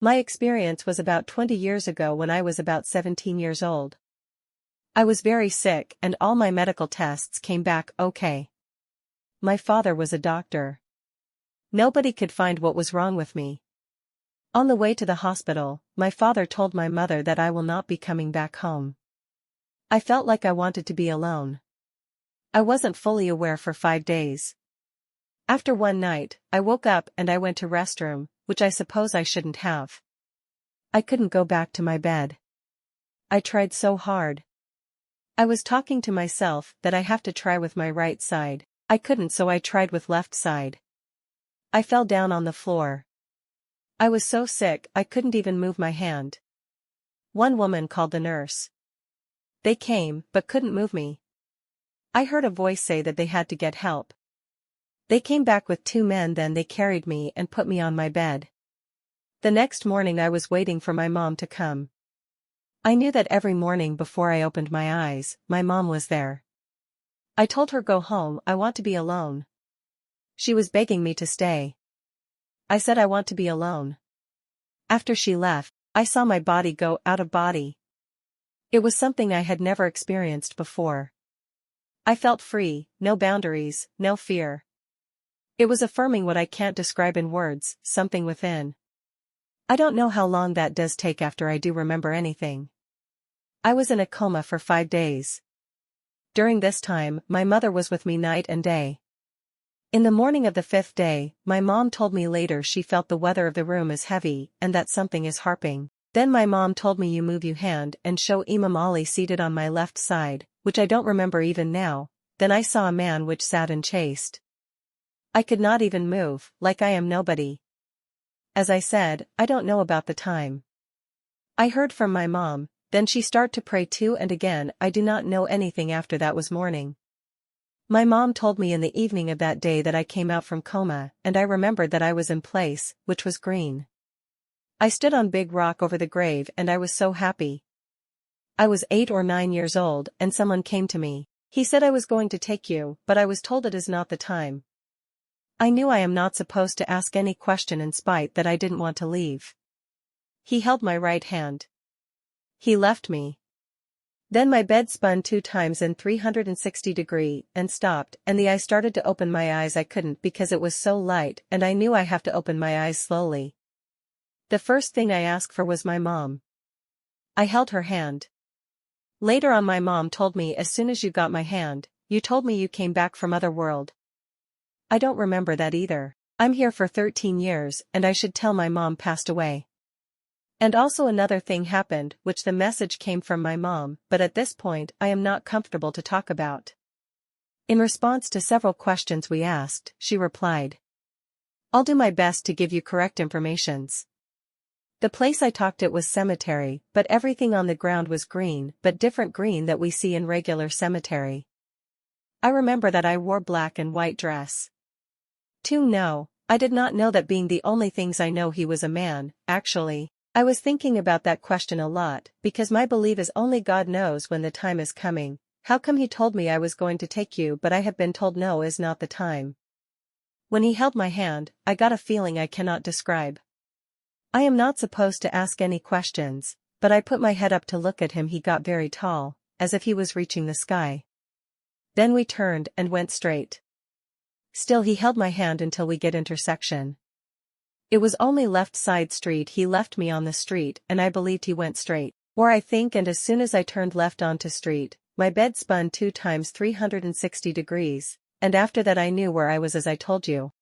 My experience was about 20 years ago when I was about 17 years old. I was very sick and all my medical tests came back okay. My father was a doctor. Nobody could find what was wrong with me. On the way to the hospital, my father told my mother that I will not be coming back home. I felt like I wanted to be alone. I wasn't fully aware for 5 days. After one night, I woke up and I went to restroom, which I suppose I shouldn't have. I couldn't go back to my bed. I tried so hard. I was talking to myself that I have to try with my right side. I couldn't, so I tried with left side. I fell down on the floor. I was so sick I couldn't even move my hand. One woman called the nurse. They came, but couldn't move me. I heard a voice say that they had to get help. They came back with 2 men, then they carried me and put me on my bed. The next morning I was waiting for my mom to come. I knew that every morning before I opened my eyes, my mom was there. I told her, "Go home, I want to be alone." She was begging me to stay. I said I want to be alone. After she left, I saw my body go out of body. It was something I had never experienced before. I felt free, no boundaries, no fear. It was affirming what I can't describe in words, something within. I don't know how long that does take after I do remember anything. I was in a coma for 5 days. During this time, my mother was with me night and day. In the morning of the 5th day, my mom told me later she felt the weather of the room is heavy and that something is harping. Then my mom told me, "You move your hand and show Imam Ali seated on my left side," which I don't remember even now. Then I saw a man which sat and chased. I could not even move, like I am nobody. As I said, I don't know about the time. I heard from my mom, then she start to pray too, and again I do not know anything after that was morning. My mom told me in the evening of that day that I came out from coma, and I remembered that I was in place, which was green. I stood on big rock over the grave and I was so happy. I was 8 or 9 years old and someone came to me. He said, "I was going to take you, but I was told it is not the time." I knew I am not supposed to ask any question in spite that I didn't want to leave. He held my right hand. He left me. Then my bed spun 2 times in 360 degrees and stopped, and I started to open my eyes. I couldn't because it was so light, and I knew I have to open my eyes slowly. The first thing I asked for was my mom. I held her hand. Later on my mom told me, "As soon as you got my hand, you told me you came back from other world." I don't remember that either. I'm here for 13 years and I should tell my mom passed away. And also another thing happened which the message came from my mom, but at this point I am not comfortable to talk about. In response to several questions we asked, she replied, "I'll do my best to give you correct informations." The place I talked it was cemetery, but everything on the ground was green, but different green that we see in regular cemetery. I remember that I wore black and white dress. No, I did not know that being the only things I know he was a man, actually. I was thinking about that question a lot, because my belief is only God knows when the time is coming. How come he told me I was going to take you, but I have been told no is not the time? When he held my hand, I got a feeling I cannot describe. I am not supposed to ask any questions, but I put my head up to look at him. He got very tall, as if he was reaching the sky. Then we turned and went straight. Still he held my hand until we get intersection. It was only left side street. He left me on the street and I believed he went straight, or I think, and as soon as I turned left onto street, my bed spun 2 times 360 degrees, and after that I knew where I was, as I told you.